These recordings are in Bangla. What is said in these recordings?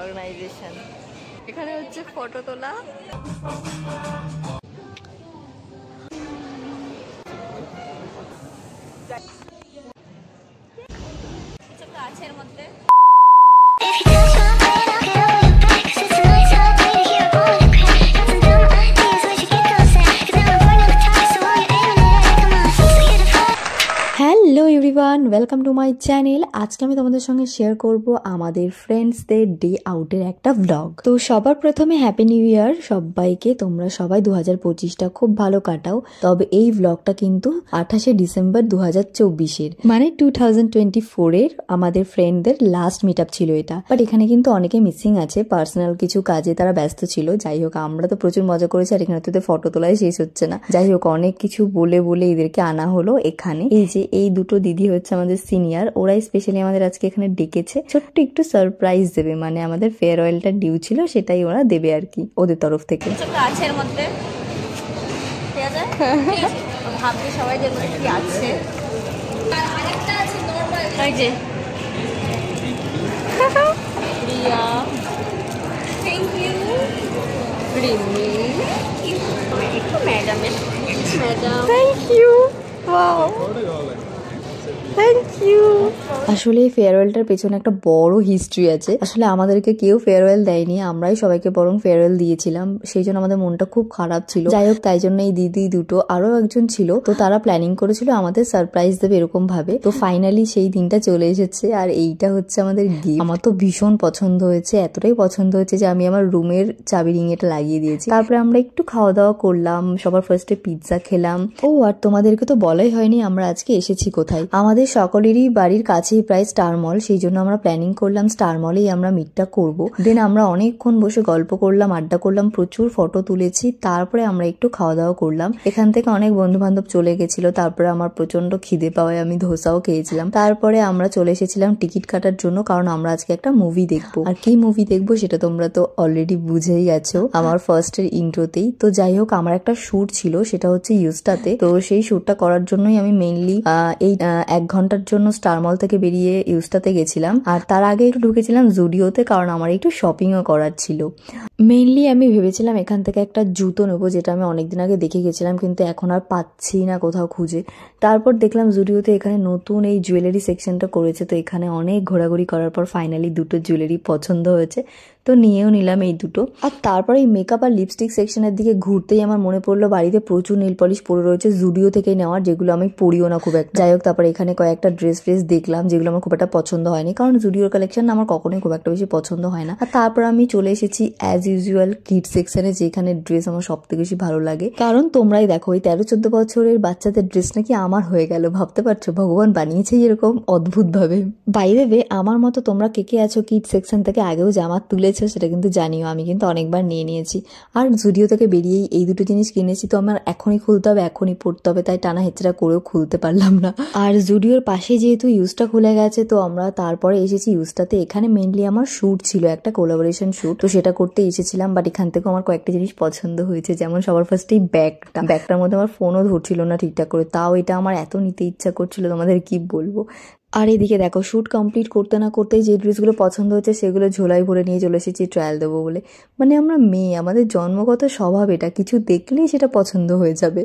অর্গানাইজেশন। এখানে হচ্ছে ফটো তোলা। গাছের মধ্যে hello everyone, welcome to my channel. আজকে আমি তোমাদের সঙ্গে শেয়ার করব আমাদের ফ্রেন্ডসদের ডে আউটের একটা ভ্লগ। তো সবার প্রথমে হ্যাপি নিউ ইয়ার সবাইকে। তোমরা সবাই 2025টা খুব ভালো কাটাও। তবে এই ভ্লগটা কিন্তু 28শে ডিসেম্বর 2024-এর, মানে 2024-এর আমাদের ফ্রেন্ডদের লাস্ট মিট আপ ছিল এটা। বাট এখানে কিন্তু অনেকে মিসিং আছে, পার্সোনাল কিছু কাজে তারা ব্যস্ত ছিল। যাই হোক, আমরা তো প্রচুর মজা করেছি, আর এখানে তো ফটো তোলাই শেষ হচ্ছে না। যাই হোক, অনেক কিছু বলে বলে এদেরকে আনা হলো এখানে। এই যে এই দুটো দিদি হচ্ছে আমাদের সিনিয়র, ওরাই স্পেশালি আমাদের আজকে এখানে ডেকেছে ছোট্ট একটু সারপ্রাইজ দেবে, মানে আমাদের ফেয়ারওয়েলটা ডিউ ছিল, সেটাই ওরা দেবে আর কি ওদের তরফ থেকে। গাছের মধ্যে ভাবছি সবাই যে কি আছে। Priya, thank you. Rimi, madam, thank you. Wow, thank you. আসলে ফেয়ারওয়েলটার পেছনে একটা বড় হিস্ট্রি আছে। আসলে আমাদেরকে কেউ ফেয়ারওয়েল দেয়নি, আমরাই সবাইকে বরং ফেয়ারওয়েল দিয়েছিলাম। সেই জন্য আমাদের মনটা খুব খারাপ ছিল। যাই হোক, তাই জন্য এই দিদি দুটো আরো একজন ছিল, তো তারা প্ল্যানিং করেছিল আমাদের সারপ্রাইজ দেবে এরকম ভাবে। তো ফাইনালি সেই দিনটা চলে এসেছে, আর এইটা হচ্ছে আমাদের গিফট। আমার তো ভীষণ পছন্দ হয়েছে, এতটাই পছন্দ হয়েছে যে আমি আমার রুমের চাবি রিং এটা লাগিয়ে দিয়েছি। তারপরে আমরা একটু খাওয়া দাওয়া করলাম, সবার ফার্স্টে পিৎজা খেলাম। ও আর তোমাদেরকে তো বলাই হয়নি আমরা আজকে এসেছি কোথায়। আমাদের সকলেরই বাড়ির কাছেই প্রায় স্টার মল, সেই জন্য আমরা প্ল্যানিং করলাম স্টার মলেই আমরা মিটটা করব। দেন আমরা অনেকক্ষণ বসে গল্প করলাম, আড্ডা করলাম, প্রচুর ফটো তুলেছি। তারপরে আমরা একটু খাওয়া দাওয়া করলাম। এখান থেকে অনেক বন্ধু বান্ধব চলে গেছিল। তারপরে আমার প্রচন্ড খিদে পাওয়ায় আমি ধোসাও খেয়েছিলাম। তারপরে আমরা চলে এসেছিলাম টিকিট কাটার জন্য, কারণ আমরা আজকে একটা মুভি দেখবো। আর কি মুভি দেখবো সেটা তোমরা তো অলরেডি বুঝেই গেছো আমার ফার্স্টের ইন্ট্রোতেই। তো যাই হোক, আমার একটা শুট ছিল, সেটা হচ্ছে ইউস্টাতে। তো সেই শুটটা করার জন্যই আমি মেইনলি এই 1 ঘন্টার জন্য স্টার মল থেকে বেরিয়ে ইউস্টাতে গেছিলাম। আর তার আগে একটু ঢুকেছিলাম জুডিওতে, কারণ আমার একটু শপিংও করার ছিল। মেইনলি আমি ভেবেছিলাম এখান থেকে একটা জুতো নেবো, যেটা আমি অনেকদিন আগে দেখে গেছিলাম, কিন্তু এখন আর পাচ্ছি না কোথাও খুঁজে। তারপর দেখলাম জুডিওতে এখানে নতুন এই জুয়েলারি সেকশনটা করেছে। তো এখানে অনেক ঘোরাঘুরি করার পর ফাইনালি দুটো জুয়েলারি পছন্দ হয়েছে, তো নিয়েও নিলাম এই দুটো। আর তারপরে এই মেকআপ আর লিপস্টিক সেকশনের দিকে ঘুরতেই আমার মনে পড়লো বাড়িতে প্রচুর নেল পলিশ পরে রয়েছে জুডিও থেকে নেওয়ার, যেগুলো আমি পরিও না খুব একটা। যাই হোক, তারপরে এখানে কয়েকটা ড্রেস দেখলাম, যেগুলো আমার খুব একটা পছন্দ হয়নি, কারণ জুডিওর কালেকশন আমার কখনোই খুব একটা বেশি পছন্দ হয় না। আর তারপর আমি চলে এসেছি অ্যাজ ইউজুয়াল কিডস সেকশনে, যেখানে ড্রেস আমার সব থেকে বেশি ভালো লাগে। কারণ তোমরাই দেখো, ওই 13-14 বছরের বাচ্চাদের ড্রেস নাকি আমার হয়ে গেল। ভাবতে পারছো, ভগবান বানিয়েছে এরকম অদ্ভুত ভাবে। বাই দ্য ওয়ে, আমার মতো তোমরা কে কে আছো কিডস সেকশন থেকে আগেও জামা তুলেছো সেটা কিন্তু জানিও। আমি কিন্তু অনেকবার নিয়ে নিয়েছি। আর জুডিও থেকে বেরিয়েই এই দুটো জিনিস কিনেছি, তো আমার এখনই খুলতে হবে, এখনই পড়তে হবে, তাই টানা হেচড়া করেও খুলতে পারলাম না। আর জুডিওর পাশে যেহেতু ইউজটা খুলে গেছে, তো আমরা তারপরে এসেছি ইউজটাতে। এখানে মেইনলি আমার শুট ছিল, একটা কোলাবোরেশন শুট, তো সেটা করতে এসেছিলাম। বাট এখান থেকে আমার কয়েকটা জিনিস পছন্দ হয়েছে, যেমন সবার ফার্স্টেই ব্যাগটার মধ্যে আমার ফোনও ধরছিল না ঠিকঠাক করে, তাও এটা আমার এত নিতে ইচ্ছা করছিল, তোমাদের কি বলবো। আর এদিকে দেখো, শুট কমপ্লিট করতে না করতেই যে ড্রেসগুলো পছন্দ হচ্ছে সেগুলো ঝোলাই ভরে নিয়ে চলে এসেছি ট্রায়াল দেবো বলে। মানে আমরা মেয়ে, আমাদের জন্মগত স্বভাব এটা, কিছু দেখলেই সেটা পছন্দ হয়ে যাবে।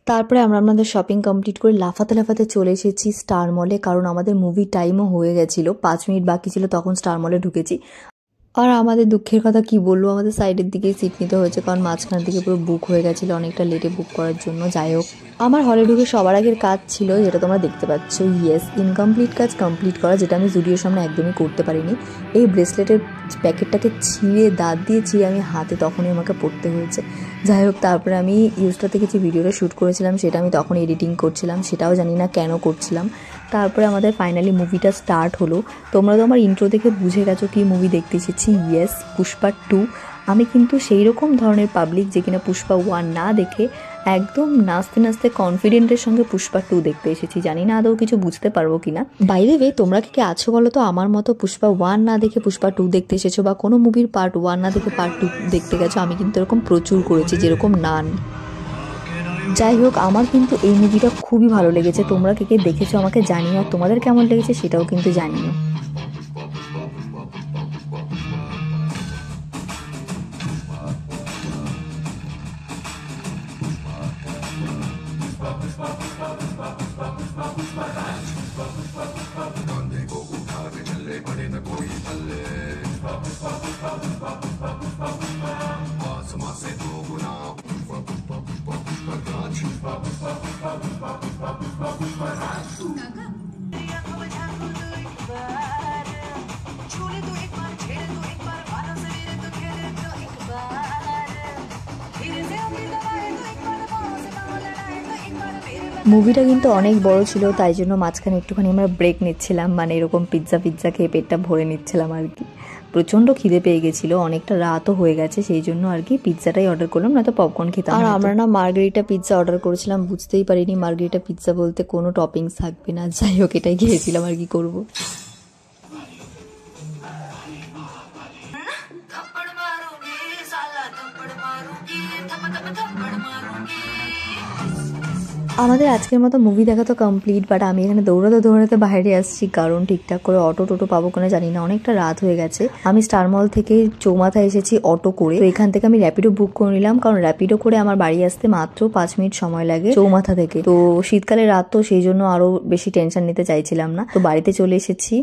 তারপরে আমরা আমাদের শপিং কমপ্লিট করে লাফাতে লাফাতে চলে এসেছি স্টার মলে, কারণ আমাদের মুভি টাইমও হয়ে গেছিল, 5 মিনিট বাকি ছিল, তখন স্টার মলে ঢুকেছি। আর আমাদের দুঃখের কথা কি বলবো, আমাদের সাইডের দিকে সিট নিতে হয়েছে, কারণ মাঝখানের দিকে পুরো বুক হয়ে গেছিলো অনেকটা লেটে বুক করার জন্য। যাই হোক, আমার হলে ঢুকে সবার আগের কাজ ছিল, যেটা তোমরা দেখতে পাচ্ছ, ইয়েস, ইনকমপ্লিট কাজ কমপ্লিট করা, যেটা আমি জুডিওর সামনে একদমই করতে পারিনি। এই ব্রেসলেটের প্যাকেটটাকে ছিঁড়ে, দাঁত দিয়ে ছিঁড়ে আমি হাতে তখনই আমাকে পড়তে হয়েছে। যাই হোক, তারপরে আমি ইউজটা থেকে যে ভিডিওটা শ্যুট করেছিলাম সেটা আমি তখন এডিটিং করছিলাম, সেটাও জানি না কেন করছিলাম। তারপরে আমাদের ফাইনালি মুভিটা স্টার্ট হলো। তোমরা তো আমার ইন্ট্রো দেখে বুঝে গেছো কি মুভি দেখতে এসেছি। ইয়েস, পুষ্পা 2। আমি কিন্তু সেই রকম ধরনের পাবলিক যে কিনা পুষ্পা 1 না দেখে একদম নাচতে নাচতে কনফিডেন্টের সঙ্গে পুষ্পা 2 দেখতে এসেছি। জানি না আদৌ কিছু বুঝতে পারবো কিনা। বাই দ্য ওয়ে, তোমরা কি আছো বলো তো আমার মতো পুষ্পা 1 না দেখে পুষ্পা 2 দেখতে এসেছো, বা কোনো মুভির পার্ট 1 না দেখে পার্ট 2 দেখতে গেছো? আমি কিন্তু এরকম প্রচুর করেছি, যেরকম নান। যাই হোক, আমার কিন্তু এই মুভিটা খুবই ভালো লেগেছে। তোমরা কে কে দেখেছো আমাকে জানিও, আর তোমাদের কেমন লেগেছে সেটাও কিন্তু জানিও। মুভিটা কিন্তু অনেক বড় ছিল, তাই জন্য মাঝখানে একটুখানি আমরা ব্রেক নিচ্ছিলাম, মানে এরকম পিৎজা খেয়ে পেটটা ভরে নিচ্ছিলাম আর কি। প্রচণ্ড খিদে পেয়ে গেছিলো, অনেকটা রাতও হয়ে গেছে, সেই জন্য আর কি পিৎজাটাই অর্ডার করলাম, নয়তো পপকর্ন খেতাম। আর আমরা না মার্গারিটা পিৎজা অর্ডার করেছিলাম, বুঝতেই পারিনি মার্গারিটা পিৎজা বলতে কোনো টপিংস থাকবে না। যাই হোক, এটাই খেয়েছিলাম, আর কি করবো। আমাদের আজকের মতো মুভি দেখা তো কমপ্লিট, বাট আমি এখানে দৌড়াতে বাইরে আসছি, কারণ ঠিকঠাক করে অটো টোটো পাবো কিনা জানি না, অনেকটা রাত হয়ে গেছে। আমি স্টার মল থেকে চৌমাথা এসেছি অটো করে, তো এখান থেকে আমি র্যাপিডো বুক করে নিলাম, কারণ র্যাপিডো করে আমার বাড়ি আসতে মাত্র 5 মিনিট সময় লাগে চৌমাথা থেকে। তো শীতকালে রাত, তো সেই জন্য আরো বেশি টেনশন নিতে চাইছিলাম না, তো বাড়িতে চলে এসেছি।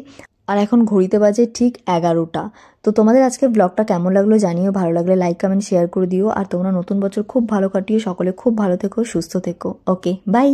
আর এখন ঘড়িতে বাজে ঠিক 11টা। তো তোমাদের আজকে ব্লগটা কেমন লাগলো জানিও, ভালো লাগলে লাইক কমেন্ট শেয়ার করে দিও। আর তোমরা নতুন বছর খুব ভালো কাটিও, সকলে খুব ভালো থেকো, সুস্থ থেকো। ওকে, বাই।